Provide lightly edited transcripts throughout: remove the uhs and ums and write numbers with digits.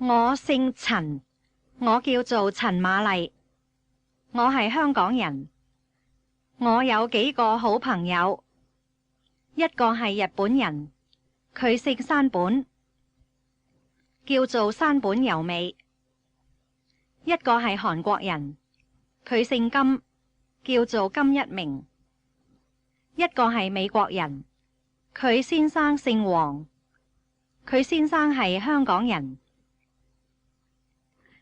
我姓陳，我叫做陳瑪麗，我係香港人。我有幾個好朋友，一個係日本人，佢姓山本，叫做山本由美；一個係韓國人，佢姓金，叫做金一鳴；一個係美國人，佢先生姓黃，佢先生係香港人。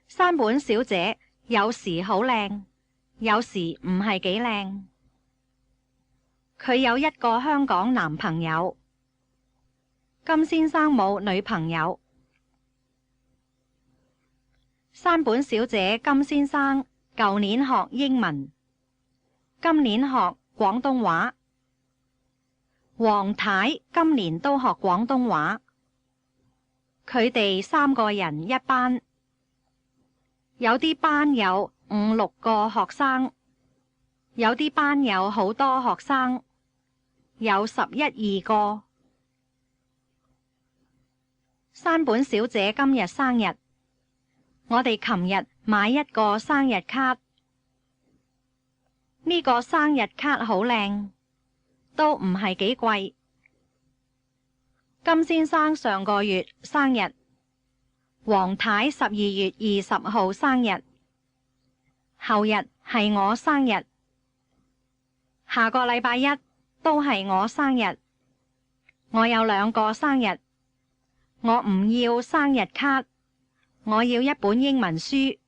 山本小姐有時好靚，有時唔係幾靚。佢有一個香港男朋友。金先生冇女朋友。山本小姐金先生舊年學英文，今年學廣東話。黃太今年都學廣東話。佢哋三個人一班。有啲班有5、6個學生，有啲班有好多學生，有11、12個。山本小姐今日生日，我哋琴日買一個生日卡。呢個生日卡好靚，都唔係幾貴。金先生上個月生日。黃太12月20號生日，後日係我生日，下個禮拜一都係我生日。我有2個生日，我唔要生日卡，我要一本英文書。